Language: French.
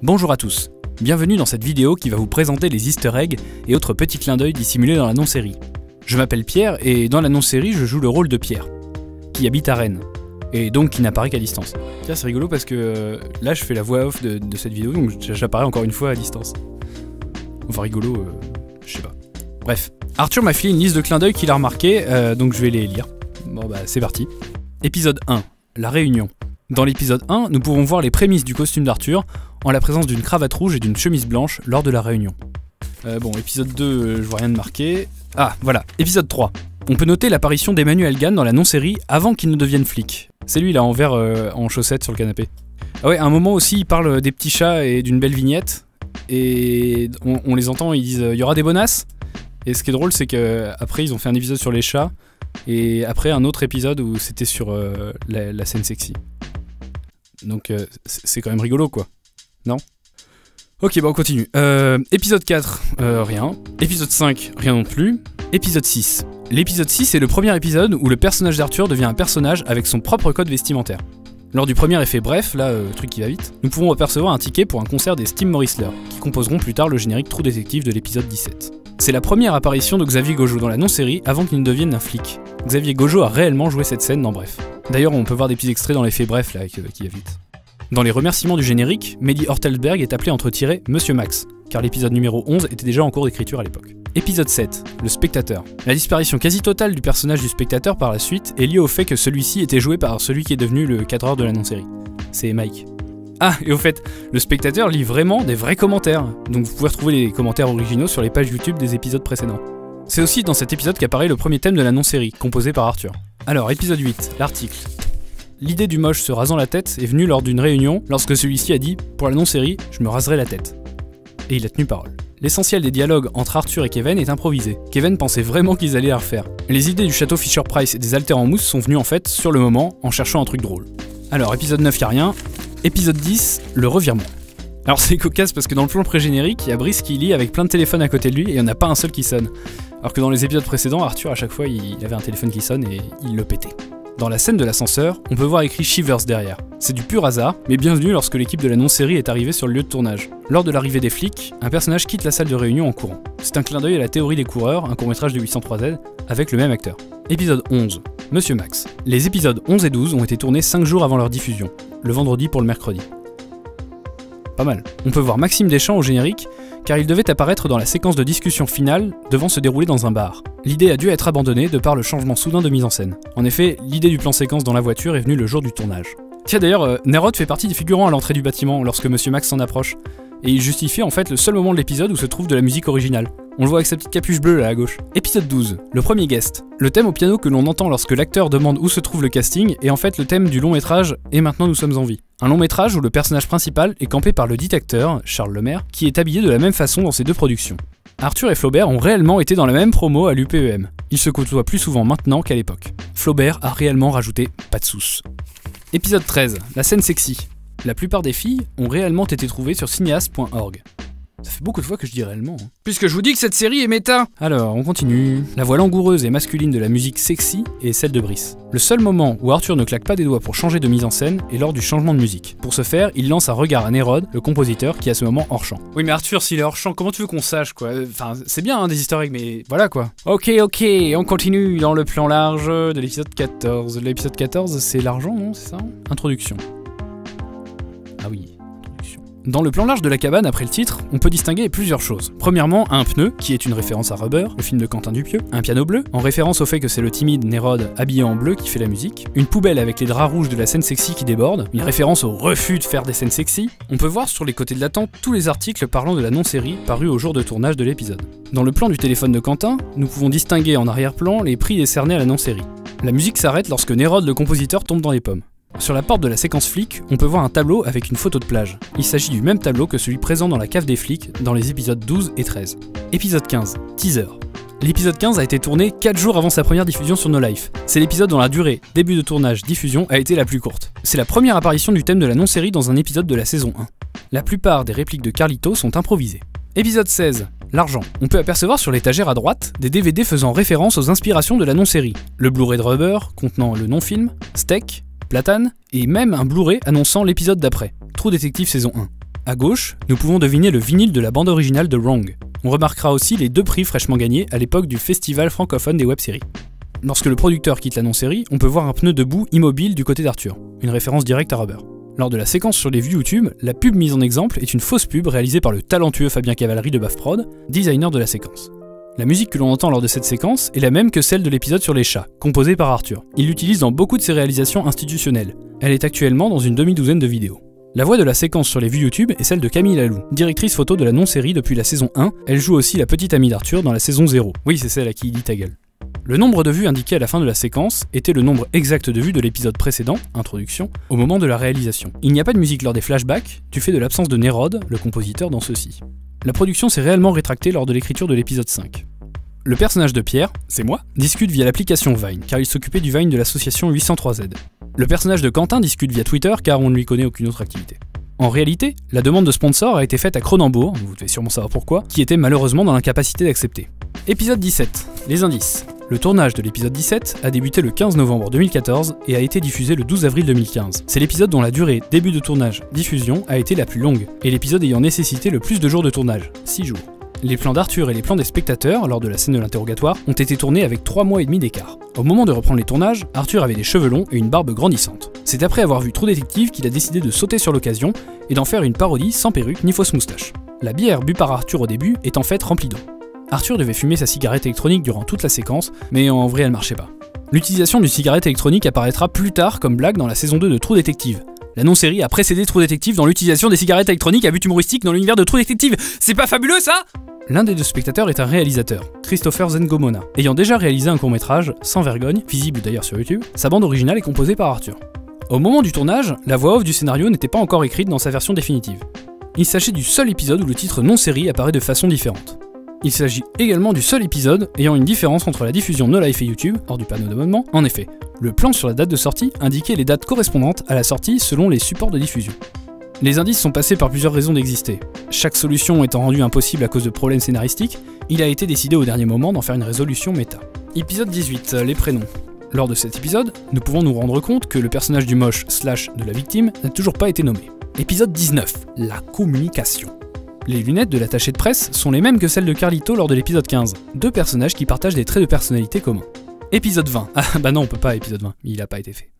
Bonjour à tous, bienvenue dans cette vidéo qui va vous présenter les easter eggs et autres petits clins d'œil dissimulés dans la non-série. Je m'appelle Pierre et dans la non-série je joue le rôle de Pierre, qui habite à Rennes, et donc qui n'apparaît qu'à distance. Tiens, c'est rigolo parce que là je fais la voix off de cette vidéo, donc j'apparais encore une fois à distance. Enfin rigolo, je sais pas. Bref, Arthur m'a filé une liste de clins d'œil qu'il a remarqué, donc je vais les lire. Bon bah c'est parti. Épisode 1, la réunion. Dans l'épisode 1, nous pouvons voir les prémices du costume d'Arthur, en la présence d'une cravate rouge et d'une chemise blanche lors de la réunion. Bon, épisode 2, je vois rien de marqué. Ah, voilà, épisode 3. On peut noter l'apparition d'Emmanuel Gane dans la non-série avant qu'il ne devienne flic. C'est lui là, en vert, en chaussettes sur le canapé. Ah ouais, à un moment aussi, il parle des petits chats et d'une belle vignette, et on les entend, ils disent « il y aura des bonasses ?» Et ce qui est drôle, c'est qu'après, ils ont fait un épisode sur les chats, et après un autre épisode où c'était sur la scène sexy. Donc c'est quand même rigolo quoi, non? Ok, bah on continue. Épisode 4, rien. Épisode 5, rien non plus. Épisode 6. L'épisode 6 est le premier épisode où le personnage d'Arthur devient un personnage avec son propre code vestimentaire. Lors du premier effet bref, là, truc qui va vite, nous pouvons apercevoir un ticket pour un concert des Steam Morrisler, qui composeront plus tard le générique True Detective de l'épisode 17. C'est la première apparition de Xavier Gojo dans la non-série avant qu'il ne devienne un flic. Xavier Gojo a réellement joué cette scène dans Bref. D'ailleurs, on peut voir des petits extraits dans l'effet bref là qui va vite. Dans les remerciements du générique, Mehdi Hortelsberg est appelé entre tirets Monsieur Max, car l'épisode numéro 11 était déjà en cours d'écriture à l'époque. Épisode 7, le spectateur. La disparition quasi totale du personnage du spectateur par la suite est liée au fait que celui-ci était joué par celui qui est devenu le cadreur de la non-série. C'est Mike. Ah, et au fait, le spectateur lit vraiment des vrais commentaires, donc vous pouvez retrouver les commentaires originaux sur les pages YouTube des épisodes précédents. C'est aussi dans cet épisode qu'apparaît le premier thème de la non-série, composé par Arthur. Alors, épisode 8, l'article. L'idée du moche se rasant la tête est venue lors d'une réunion, lorsque celui-ci a dit « Pour la non-série, je me raserai la tête ». Et il a tenu parole. L'essentiel des dialogues entre Arthur et Kevin est improvisé. Kevin pensait vraiment qu'ils allaient la refaire. Les idées du château Fisher-Price et des haltères en mousse sont venues en fait sur le moment, en cherchant un truc drôle. Alors, épisode 9, y'a rien. Épisode 10, le revirement. Alors c'est cocasse parce que dans le plan pré-générique, il y a Brice qui lit avec plein de téléphones à côté de lui et il n'y en a pas un seul qui sonne. Alors que dans les épisodes précédents, Arthur à chaque fois il avait un téléphone qui sonne et il le pétait. Dans la scène de l'ascenseur, on peut voir écrit Shivers derrière. C'est du pur hasard, mais bienvenue lorsque l'équipe de la non-série est arrivée sur le lieu de tournage. Lors de l'arrivée des flics, un personnage quitte la salle de réunion en courant. C'est un clin d'œil à la théorie des coureurs, un court-métrage de 803Z, avec le même acteur. Épisode 11, Monsieur Max. Les épisodes 11 et 12 ont été tournés 5 jours avant leur diffusion, le vendredi pour le mercredi. Pas mal. On peut voir Maxime Deschamps au générique, car il devait apparaître dans la séquence de discussion finale devant se dérouler dans un bar. L'idée a dû être abandonnée de par le changement soudain de mise en scène. En effet, l'idée du plan séquence dans la voiture est venue le jour du tournage. Tiens d'ailleurs, Nerod fait partie des figurants à l'entrée du bâtiment lorsque Monsieur Max s'en approche, et il justifie en fait le seul moment de l'épisode où se trouve de la musique originale. On le voit avec sa petite capuche bleue là à gauche. Épisode 12, le premier guest. Le thème au piano que l'on entend lorsque l'acteur demande où se trouve le casting est en fait le thème du long métrage Et maintenant nous sommes en vie. Un long métrage où le personnage principal est campé par le dit acteur, Charles Lemaire, qui est habillé de la même façon dans ces deux productions. Arthur et Flaubert ont réellement été dans la même promo à l'UPEM. Ils se côtoient plus souvent maintenant qu'à l'époque. Flaubert a réellement rajouté pas de sauce. Épisode 13, la scène sexy. La plupart des filles ont réellement été trouvées sur cinéaste.org. Ça fait beaucoup de fois que je dis réellement. Puisque je vous dis que cette série est méta. Alors, on continue. La voix langoureuse et masculine de la musique sexy est celle de Brice. Le seul moment où Arthur ne claque pas des doigts pour changer de mise en scène est lors du changement de musique. Pour ce faire, il lance un regard à Nerod, le compositeur, qui est à ce moment hors champ. Oui mais Arthur, s'il est hors champ, comment tu veux qu'on sache quoi? Enfin, c'est bien hein, des easter eggs, mais voilà quoi. Ok, on continue dans le plan large de l'épisode 14. L'épisode 14, c'est l'argent, non? C'est ça? Introduction. Ah oui. Dans le plan large de la cabane, après le titre, on peut distinguer plusieurs choses. Premièrement, un pneu, qui est une référence à Rubber, le film de Quentin Dupieux, un piano bleu, en référence au fait que c'est le timide Nerod habillé en bleu qui fait la musique, une poubelle avec les draps rouges de la scène sexy qui déborde, une référence au refus de faire des scènes sexy. On peut voir sur les côtés de la tente tous les articles parlant de la non-série parus au jour de tournage de l'épisode. Dans le plan du téléphone de Quentin, nous pouvons distinguer en arrière-plan les prix décernés à la non-série. La musique s'arrête lorsque Nerod, le compositeur, tombe dans les pommes. Sur la porte de la séquence flic, on peut voir un tableau avec une photo de plage. Il s'agit du même tableau que celui présent dans la cave des flics dans les épisodes 12 et 13. Épisode 15, teaser. L'épisode 15 a été tourné 4 jours avant sa première diffusion sur No Life. C'est l'épisode dont la durée, début de tournage, diffusion a été la plus courte. C'est la première apparition du thème de la non-série dans un épisode de la saison 1. La plupart des répliques de Carlito sont improvisées. Épisode 16, l'argent. On peut apercevoir sur l'étagère à droite des DVD faisant référence aux inspirations de la non-série. Le Blu-ray de Rubber contenant le non-film, Steak, Platane, et même un Blu-ray annonçant l'épisode d'après, True Detective saison 1. À gauche, nous pouvons deviner le vinyle de la bande originale de Wrong. On remarquera aussi les 2 prix fraîchement gagnés à l'époque du festival francophone des web-séries. Lorsque le producteur quitte la non-série, on peut voir un pneu debout immobile du côté d'Arthur, une référence directe à Rubber. Lors de la séquence sur les vues YouTube, la pub mise en exemple est une fausse pub réalisée par le talentueux Fabien Cavalery de BAFProd, designer de la séquence. La musique que l'on entend lors de cette séquence est la même que celle de l'épisode sur les chats, composée par Arthur. Il l'utilise dans beaucoup de ses réalisations institutionnelles. Elle est actuellement dans une demi-douzaine de vidéos. La voix de la séquence sur les vues YouTube est celle de Camille Lalou, directrice photo de la non-série depuis la saison 1, elle joue aussi la petite amie d'Arthur dans la saison 0. Oui, c'est celle à qui il dit ta gueule. Le nombre de vues indiqué à la fin de la séquence était le nombre exact de vues de l'épisode précédent, introduction, au moment de la réalisation. Il n'y a pas de musique lors des flashbacks, du fait de l'absence de Nérode, le compositeur dans ceux-ci. La production s'est réellement rétractée lors de l'écriture de l'épisode 5. Le personnage de Pierre, c'est moi, discute via l'application Vine, car il s'occupait du Vine de l'association 803Z. Le personnage de Quentin discute via Twitter, car on ne lui connaît aucune autre activité. En réalité, la demande de sponsor a été faite à Cronenbourg, vous devez sûrement savoir pourquoi, qui était malheureusement dans l'incapacité d'accepter. Épisode 17, les indices. Le tournage de l'épisode 17 a débuté le 15 novembre 2014 et a été diffusé le 12 avril 2015. C'est l'épisode dont la durée début de tournage, diffusion a été la plus longue, et l'épisode ayant nécessité le plus de jours de tournage, 6 jours. Les plans d'Arthur et les plans des spectateurs, lors de la scène de l'interrogatoire, ont été tournés avec 3 mois et demi d'écart. Au moment de reprendre les tournages, Arthur avait des cheveux longs et une barbe grandissante. C'est après avoir vu True Detective qu'il a décidé de sauter sur l'occasion et d'en faire une parodie sans perruque ni fausse moustache. La bière bue par Arthur au début est en fait remplie d'eau. Arthur devait fumer sa cigarette électronique durant toute la séquence, mais en vrai elle marchait pas. L'utilisation d'une cigarette électronique apparaîtra plus tard comme blague dans la saison 2 de True Detective. La non-série a précédé True Detective dans l'utilisation des cigarettes électroniques à but humoristique dans l'univers de True Detective. C'est pas fabuleux ça ? L'un des 2 spectateurs est un réalisateur, Christopher Zengomona. Ayant déjà réalisé un court-métrage, Sans Vergogne, visible d'ailleurs sur YouTube, sa bande originale est composée par Arthur. Au moment du tournage, la voix off du scénario n'était pas encore écrite dans sa version définitive. Il s'agit du seul épisode où le titre non-série apparaît de façon différente. Il s'agit également du seul épisode ayant une différence entre la diffusion No Life et YouTube, hors du panneau d'abonnement. En effet, le plan sur la date de sortie indiquait les dates correspondantes à la sortie selon les supports de diffusion. Les indices sont passés par plusieurs raisons d'exister. Chaque solution étant rendue impossible à cause de problèmes scénaristiques, il a été décidé au dernier moment d'en faire une résolution méta. Épisode 18, les prénoms. Lors de cet épisode, nous pouvons nous rendre compte que le personnage du moche / de la victime n'a toujours pas été nommé. Épisode 19, la communication. Les lunettes de l'attaché de presse sont les mêmes que celles de Carlito lors de l'épisode 15, 2 personnages qui partagent des traits de personnalité communs. Épisode 20, ah bah non on peut pas épisode 20, il a pas été fait.